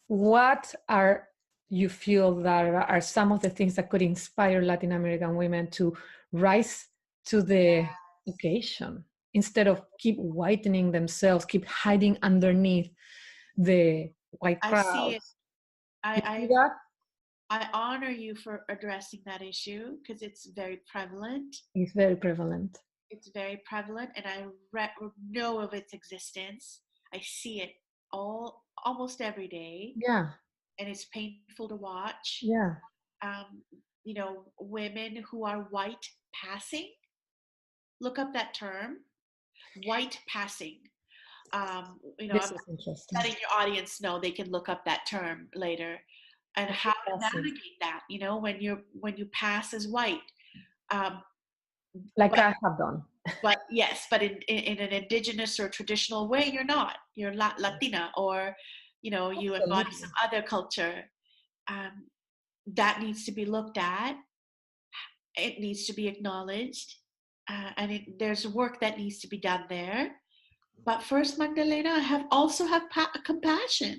what are you feel that are some of the things that could inspire Latin American women to rise to the occasion instead of keep whitening themselves, keep hiding underneath the white I see it. crowds? I You see I, that? I honor you for addressing that issue because it's very prevalent. It's very prevalent. It's very prevalent, and I know of its existence. I see it almost every day, Yeah, and it's painful to watch. yeah. Um, women who are white passing. Look up that term, white passing. This I'm is interesting. letting your audience know they can look up that term later, and how White to passing. navigate that. When you pass as white. Um, Like but I have done. yes, but in an indigenous or traditional way, you're not. You're Latina, or you embody some Absolutely. other culture. Um, that needs to be looked at. It needs to be acknowledged, and there's work that needs to be done there. But first, Magdalena, I also have compassion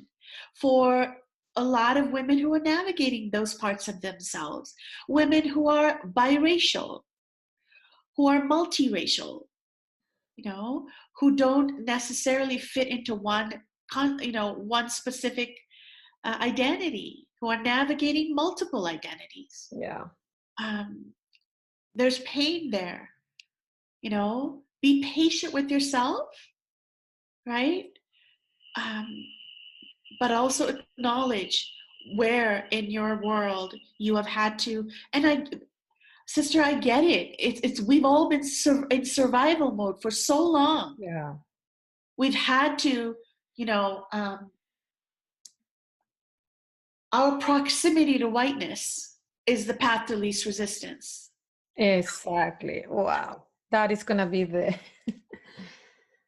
for a lot of women who are navigating those parts of themselves, women who are biracial, who are multiracial, who don't necessarily fit into one specific identity, who are navigating multiple identities. Yeah. Um, there's pain there. Be patient with yourself, right? Um, but also acknowledge where in your world you have had to. And sister, I get it. It's we've all been in survival mode for so long. Yeah. We've had to, you know, um, our proximity to whiteness is the path to least resistance. Exactly. Wow. That is gonna be the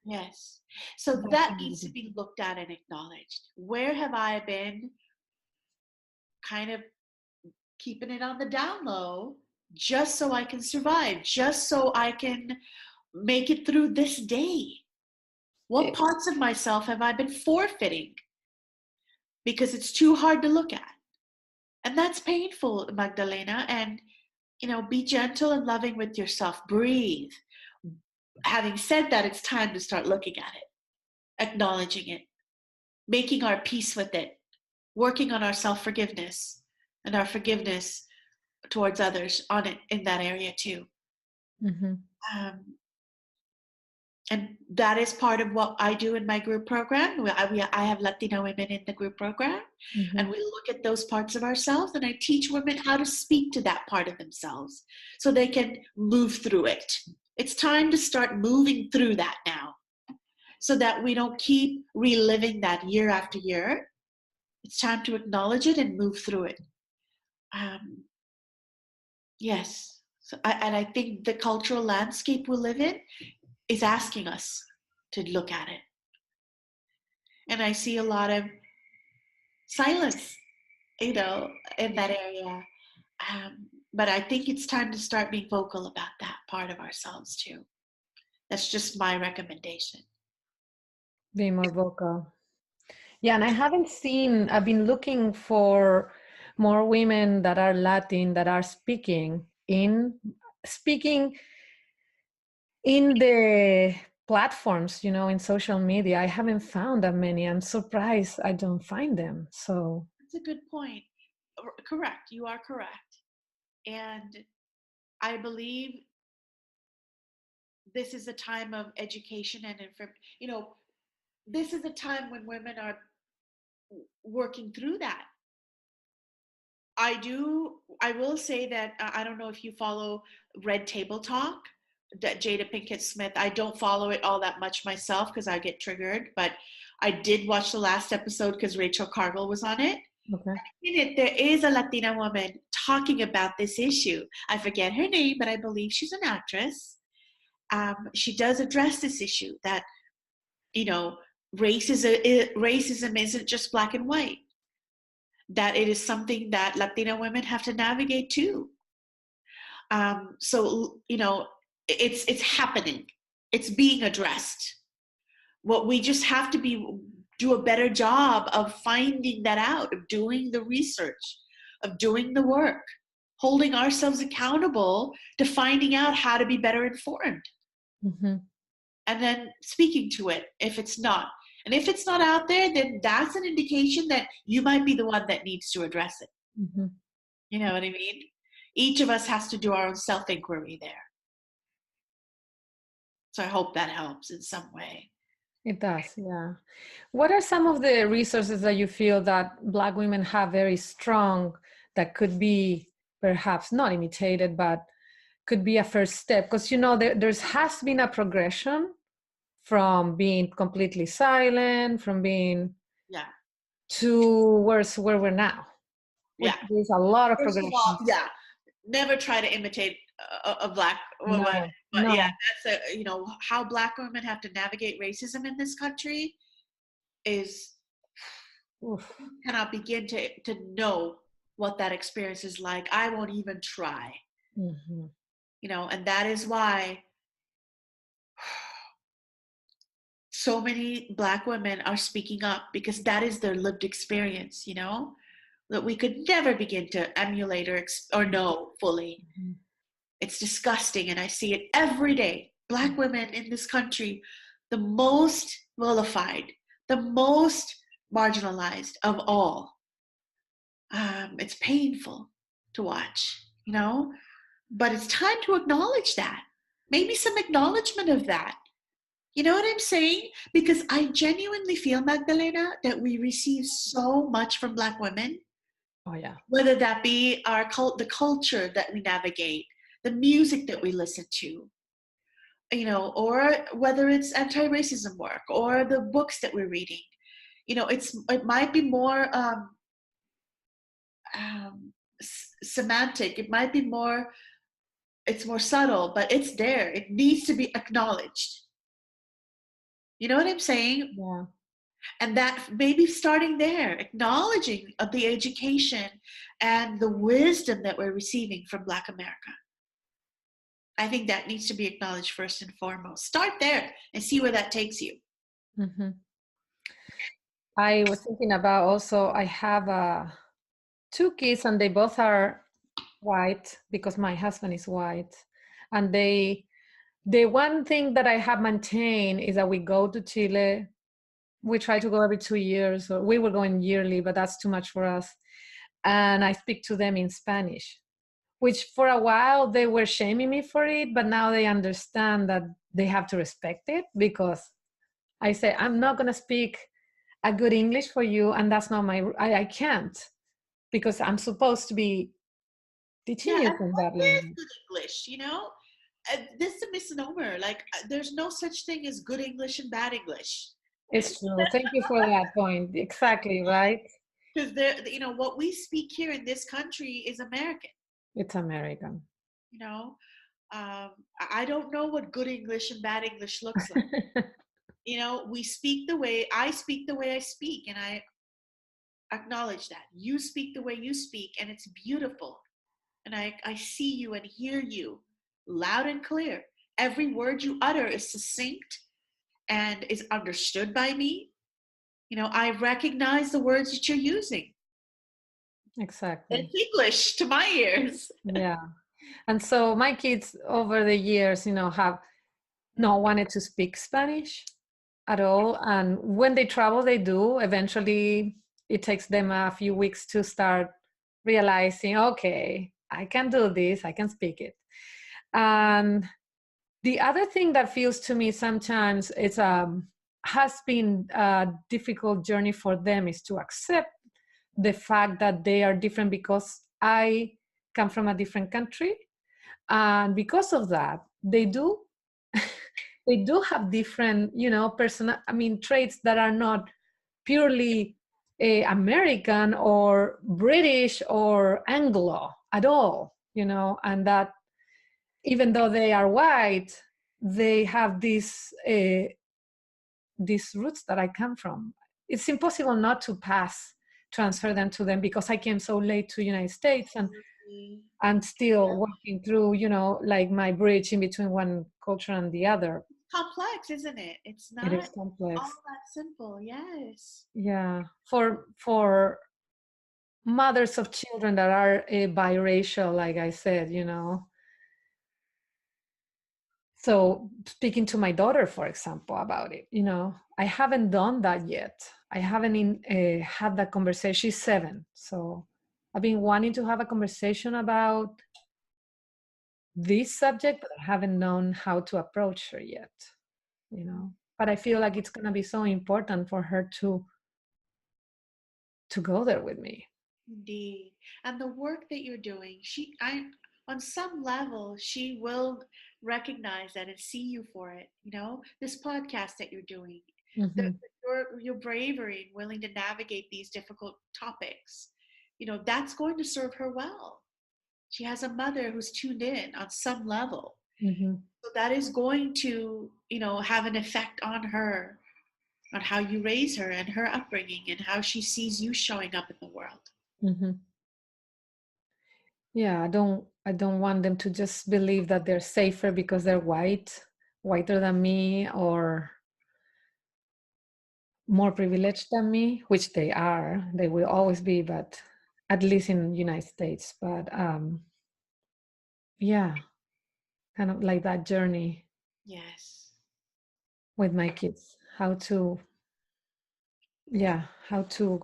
Yes. So that's that gonna be needs to the be looked at and acknowledged. Where have I been kind of keeping it on the down low just so I can survive, just so I can make it through this day? What it, parts of myself have I been forfeiting because it's too hard to look at? And that's painful, Magdalena. And, be gentle and loving with yourself. Breathe. Having said that, it's time to start looking at it, acknowledging it, making our peace with it, working on our self forgiveness and our forgiveness towards others on it in that area too. mhm, Um, and that is part of what I do in my group program. I have Latina women in the group program, and mhm. we look at those parts of ourselves, and I teach women how to speak to that part of themselves so they can move through it. It's time to start moving through that now so that we don't keep reliving that year after year. It's time to acknowledge it and move through it. Um, yes. And I think the cultural landscape we live in is asking us to look at it. And I see a lot of silence, in that area. But I think it's time to start being vocal about that part of ourselves too. That's just my recommendation. Be more vocal. Yeah, and I haven't seen, I've been looking for more women that are Latin that are speaking in the platforms, in social media. I haven't found that many. I'm surprised I don't find them. So That's a good point. Correct. You are correct. And I believe this is a time of education and this is a time when women are working through that. I will say that I don't know if you follow Red Table Talk, that Jada Pinkett Smith. I don't follow it all that much myself because I get triggered, but I did watch the last episode because Rachel Cargill was on it. okay. In it, there is a Latina woman talking about this issue. I forget her name, but I believe she's an actress. She does address this issue that, you know, racism isn't just black and white, that it is something that Latina women have to navigate too. So it's happening. It's being addressed. What we just have to be do a better job of finding that out, of doing the research, of doing the work, holding ourselves accountable to finding out how to be better informed, Mm-hmm. and then speaking to it if it's not. And if it's not out there, then that's an indication that you might be the one that needs to address it. Mm-hmm. You know what I mean? Each of us has to do our own self-inquiry there. So I hope that helps in some way. It does, yeah. What are some of the resources that you feel that Black women have very strong that could be perhaps not imitated, but could be a first step? Because, you know, there's has been a progression from being completely silent, from being Yeah. to where we're now. Yeah. There's a lot of First of all, progression. yeah, never try to imitate a Black woman. No, But yeah, no. that's a, you know, how Black women have to navigate racism in this country is, Oof. cannot begin to know what that experience is like. I won't even try, Mm-hmm. you know, and that is why so many Black women are speaking up, because that is their lived experience, you know, that we could never begin to emulate or know fully. Mm-hmm. It's disgusting, and I see it every day. Black women in this country, the most vilified, the most marginalized of all. It's painful to watch, you know, but it's time to acknowledge that. Maybe some acknowledgement of that. You know what I'm saying? Because I genuinely feel, Magdalena, that we receive so much from Black women, Oh, yeah. whether that be the culture that we navigate, the music that we listen to, you know, or whether it's anti-racism work or the books that we're reading. You know, it might be more semantic. It might be more, it's more subtle, but it's there. It needs to be acknowledged. You know what I'm saying? Yeah. And that maybe starting there, acknowledging of the education and the wisdom that we're receiving from Black America. I think that needs to be acknowledged first and foremost. Start there and see where that takes you. Mm-hmm. I was thinking about also, I have two kids and they both are white because my husband is white. And the one thing that I have maintained is that we go to Chile. We try to go every 2 years, or we were going yearly, but that's too much for us. And I speak to them in Spanish, which for a while they were shaming me for it, but now they understand that they have to respect it, because I say, I'm not going to speak a good English for you, and that's not I can't, because I'm supposed to be teaching Yeah, you and from what that is language. good English? You know, this is a misnomer. Like, there's no such thing as good English and bad English. It's true. Thank you for that point. Exactly, right? Because there, you know, what we speak here in this country is American. It's American. You know, I don't know what good English and bad English looks like. You know, we speak the way I speak, the way I speak, and I acknowledge that. You speak the way you speak, and it's beautiful. And I see you and hear you loud and clear. Every word you utter is succinct and is understood by me. You know, I recognize the words that you're using. Exactly. It's English to my ears. Yeah. And so my kids over the years, you know, have not wanted to speak Spanish at all. And when they travel, they do. Eventually, it takes them a few weeks to start realizing, okay, I can do this, I can speak it. And the other thing that feels to me sometimes it's has been a difficult journey for them is to accept the fact that they are different, because I come from a different country, and because of that they do they do have different, you know, traits that are not purely American or British or Anglo at all, you know, and that even though they are white, they have these roots that I come from. It's impossible not to transfer them to them, because I came so late to United States, and I'm still working through, you know, like my bridge in between one culture and the other. complex, isn't it? It's It not is complex. all that simple. Yes. Yeah. For mothers of children that are biracial, like I said, so speaking to my daughter, for example, about it, I haven't done that yet. I haven't had that conversation. She's 7, so I've been wanting to have a conversation about this subject, but I haven't known how to approach her yet. But I feel like it's going to be so important for her to go there with me. Indeed. And the work that you're doing, on some level, she will recognize that and see you for it. This podcast that you're doing, the, Mm-hmm. your bravery and willing to navigate these difficult topics, that's going to serve her well. She has a mother who's tuned in on some level. Mm-hmm. So that is going to, have an effect on her, on how you raise her and her upbringing and how she sees you showing up in the world. Mm-hmm. Yeah, I don't want them to just believe that they're safer because they're whiter than me, or more privileged than me, which they are. They will always be, but at least in the United States. But yeah, kind of like that journey Yes. with my kids, how to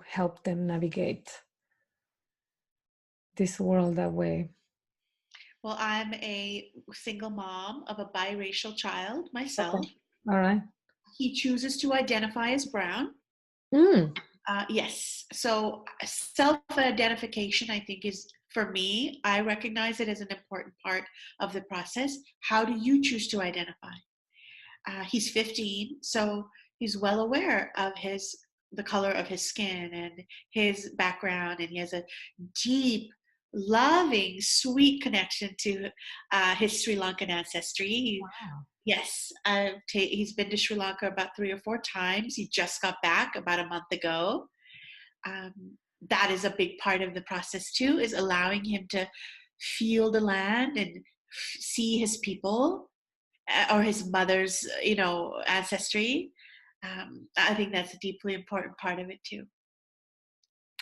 help them navigate this world that way. Well, I'm a single mom of a biracial child Okay. myself. All right. He chooses to identify as brown. Mm. Yes. So self identification, I think, is for me, I recognize it as an important part of the process. How do you choose to identify? He's 15, so he's well aware of the color of his skin and his background, and he has a deep, loving, sweet connection to his Sri Lankan ancestry. Wow. Yes, he's been to Sri Lanka about 3 or 4 times. He just got back about a month ago. Um, that is a big part of the process too, is allowing him to feel the land and see his people, or his mother's, ancestry. I think that's a deeply important part of it too.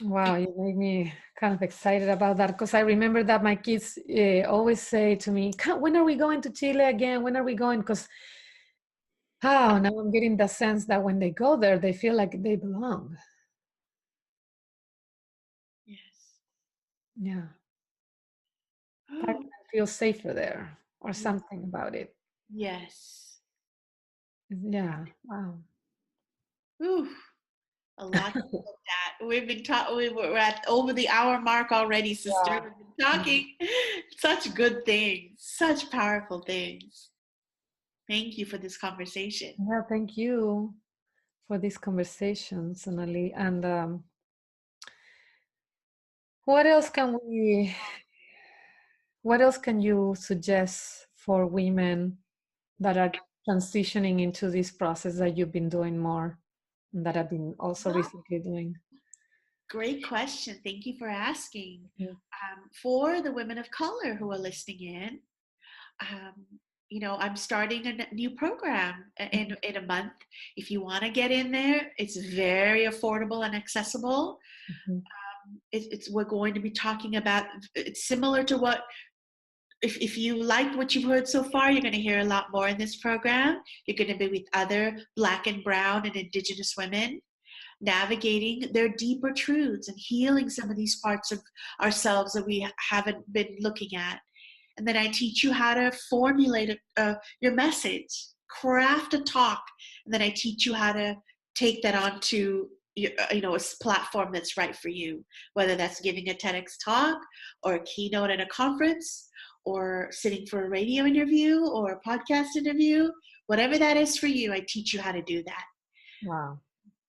Wow, you made me kind of excited about that, because I remember that my kids always say to me, When are we going to Chile again? When are we going?" Because now I'm getting the sense that when they go there, they feel like they belong. Yes. Yeah, part of Oh, them feel safer there, or something about it. yes. Yeah, wow. Ooh, a lot to look at. We've been talking. We're at over the hour mark already, sister. Yeah. We've been talking such good things, such powerful things. Thank you for this conversation. Yeah, thank you for this conversation, Sonali. And what else can we? What else can you suggest for women that are transitioning into this process that you've been doing more, and that I've been also Well, recently doing? great question. Thank you for asking. Mhm. For the women of color who are listening in, um, I'm starting a new program in a month. If you want to get in there, it's very affordable and accessible. Mhm. We're going to be talking about, it's similar to what, if you like what you've heard so far, you're going to hear a lot more in this program. You're going to be with other Black and Brown and Indigenous women, navigating their deeper truths and healing some of these parts of ourselves that we haven't been looking at. And then I teach you how to formulate your message, craft a talk, and then I teach you how to take that onto a platform that's right for you, whether that's giving a TEDx talk or a keynote at a conference or sitting for a radio interview or a podcast interview. Whatever that is for you, I teach you how to do that. Wow.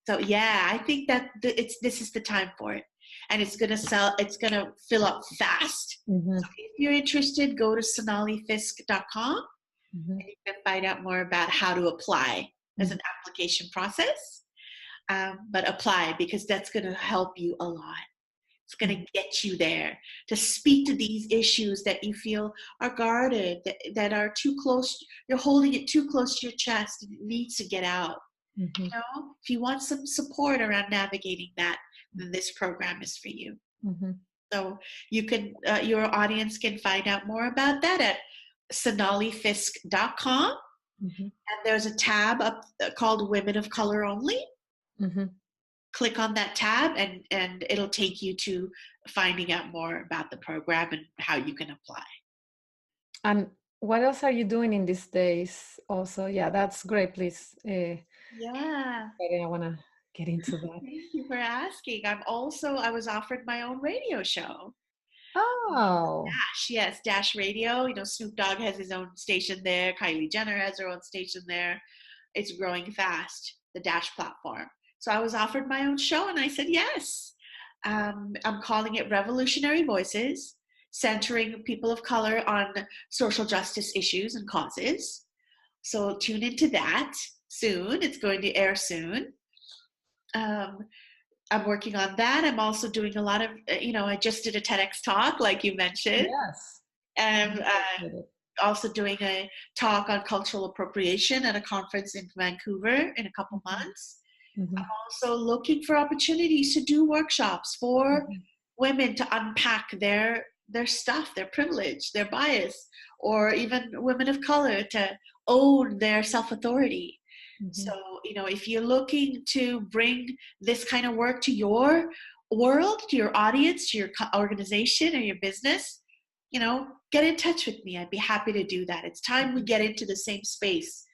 So yeah, I think that this is the time for it, and it's gonna sell. It's gonna fill up fast. Mhm. So if you're interested, go to sonalifiske.com Mhm. and you can find out more about how to apply as Mhm. an application process. But apply, because that's gonna help you a lot. It's going to get you there to speak to these issues that you feel are guarded, that are too close. You're holding it too close to your chest and it needs to get out. Mm-hmm. You know, if you want some support around navigating that, then this program is for you. Mm-hmm. So you can, your audience can find out more about that at sonalifiske.com. Mm-hmm. And there's a tab up called Women of Color Only. Mm-hmm. Click on that tab and it'll take you to finding out more about the program and how you can apply. And what else are you doing in these days also? Yeah, that's great. Please. Yeah. I want to get into that. Thank you for asking. I was offered my own radio show. Oh. Dash, yes, Dash Radio. You know, Snoop Dogg has his own station there. Kylie Jenner has her own station there. It's growing fast, the Dash platform. So I was offered my own show and I said yes. I'm calling it Revolutionary Voices, centering people of color on social justice issues and causes. So tune into that soon. It's going to air soon. I'm working on that. I'm also doing a lot of, I just did a TEDx talk, like you mentioned. Yes. And also doing a talk on cultural appropriation at a conference in Vancouver in a couple months. Mm-hmm. I'm also looking for opportunities to do workshops for women to unpack their stuff, their privilege, their bias, or even women of color to own their self-authority. Mm-hmm. So, if you're looking to bring this kind of work to your world, to your audience, to your organization or your business, get in touch with me. I'd be happy to do that. It's time we get into the same space,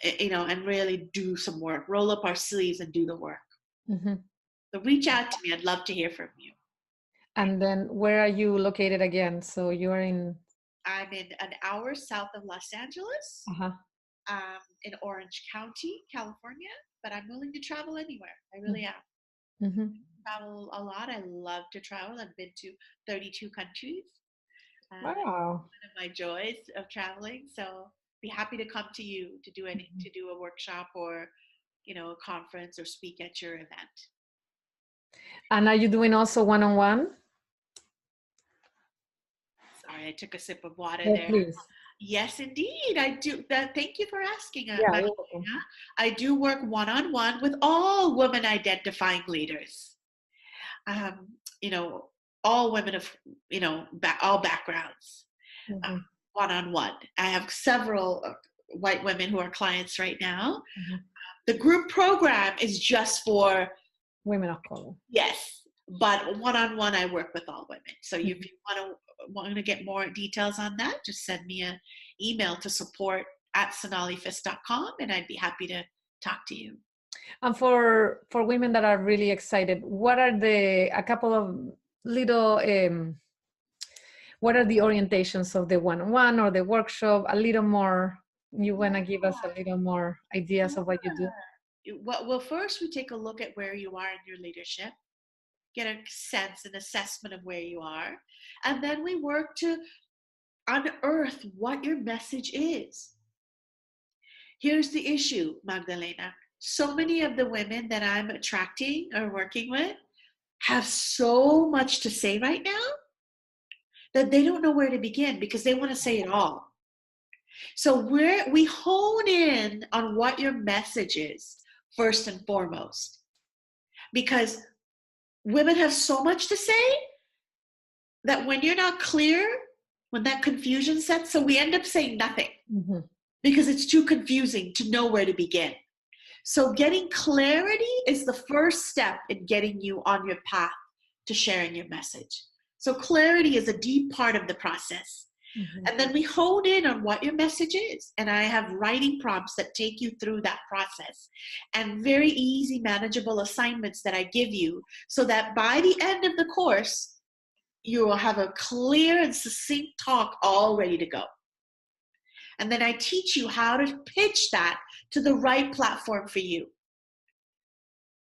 and really do some work, roll up our sleeves and do the work. Mm-hmm. So reach out to me. I'd love to hear from you. And then where are you located again? So you're I'm in an hour south of Los Angeles, in Orange County, California, but I'm willing to travel anywhere. I really am. Mm-hmm. I travel a lot. I love to travel. I've been to 32 countries. Wow. One of my joys of traveling. So be happy to come to you to do a workshop or, a conference or speak at your event. And are you doing also one-on-one? Sorry, I took a sip of water Oh, there. please. Yes, indeed, I do. Thank you for asking. Yeah, I do work one-on-one with all women identifying leaders. All women of, all backgrounds, one-on-one. I have several white women who are clients right now. Mm-hmm. The group program is just for women of color. Yes, but one-on-one, I work with all women. So if you want to get more details on that, just send me an email to support@sonalifiske.com and I'd be happy to talk to you. And for women that are really excited, what are a couple of little, what are the orientations of the one-on-one or the workshop? A little more, you want to give us a little more ideas of what you do? Well, first we take a look at where you are in your leadership, get a sense, an assessment of where you are, and then we work to unearth what your message is. Here's the issue, Magdalena. So many of the women that I'm attracting or working with have so much to say right now that they don't know where to begin because they want to say it all. So we hone in on what your message is first and foremost, because women have so much to say that when you're not clear, when that confusion sets, so we end up saying nothing because it's too confusing to know where to begin. So getting clarity is the first step in getting you on your path to sharing your message. So clarity is a deep part of the process. And then we hone in on what your message is. And I have writing prompts that take you through that process and very easy, manageable assignments that I give you so that by the end of the course, you will have a clear and succinct talk all ready to go. And then I teach you how to pitch that to the right platform for you.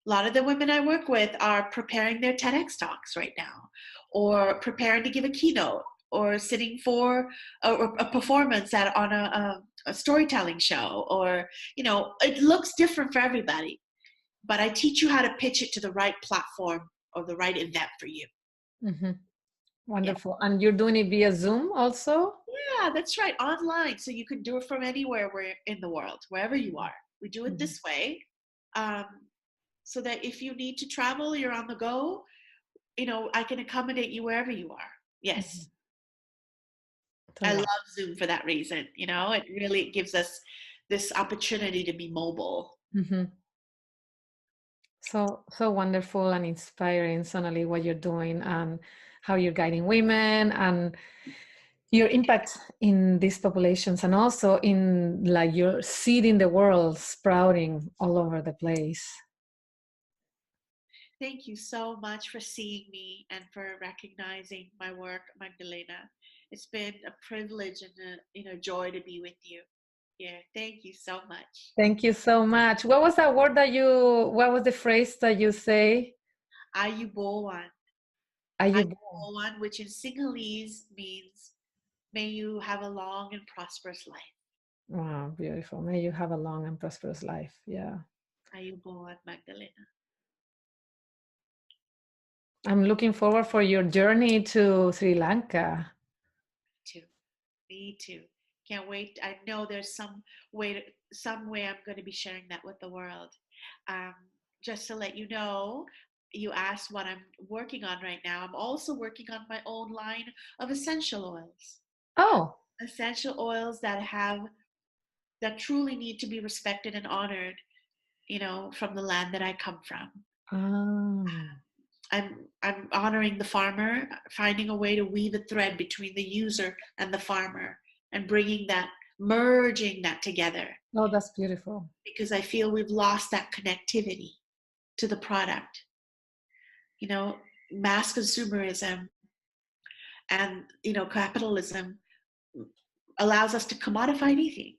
A lot of the women I work with are preparing their TEDx talks right now, or preparing to give a keynote, or sitting for a performance on a storytelling show, or, it looks different for everybody. But I teach you how to pitch it to the right platform or the right event for you. Hmm. Yeah. Wonderful. And you're doing it via Zoom also? Yeah, that's right. Online. So you can do it from anywhere where in the world, wherever you are. We do it Mhm. this way. Um, so that if you need to travel, you're on the go, I can accommodate you wherever you are. Mhm. Yes. So I wow. love Zoom for that reason. It really gives us this opportunity to be mobile. Hmm. So wonderful and inspiring, Sonali, what you're doing and how you're guiding women and your impact in these populations, and also in like your seed in the world sprouting all over the place. Thank you so much for seeing me and for recognizing my work, Magdalena. It's been a privilege and a joy to be with you. Yeah, thank you so much. Thank you so much. What was the phrase that you say? Ayubowan. Ayubo. Ayubowan, which in Sinhalese means may you have a long and prosperous life. Wow, beautiful. May you have a long and prosperous life. Yeah. Ayubowan, Magdalena. I'm looking forward for your journey to Sri Lanka. Too. Me too. Can't wait. I know there's some way I'm going to be sharing that with the world. Um, just to let you know, you asked what I'm working on right now. I'm also working on my own line of essential oils. Oh. Essential oils that truly need to be respected and honored, from the land that I come from. Ah. I'm honoring the farmer, finding a way to weave a thread between the user and the farmer, and merging that together, Oh, that's beautiful. because I feel we've lost that connectivity to the product. You know, Mass consumerism and capitalism allows us to commodify anything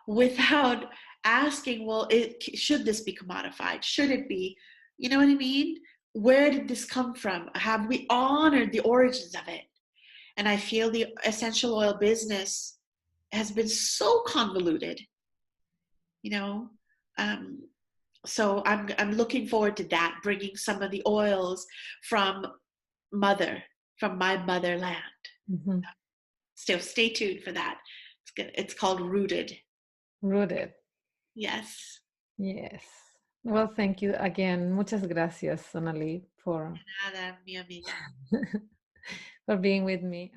without asking, well, should this be commodified? Should it be? You know what I mean? Where did this come from? Have we honored the origins of it? And I feel the essential oil business has been so convoluted, you know. Um, so I'm looking forward to that, bringing some of the oils from mother, from my motherland. Mhm. So stay tuned for that. It's good. It's called Rooted. Rooted. Yes. Yes. Well, thank you again. Muchas gracias, Sonali, for Nada, mi amiga. for being with me.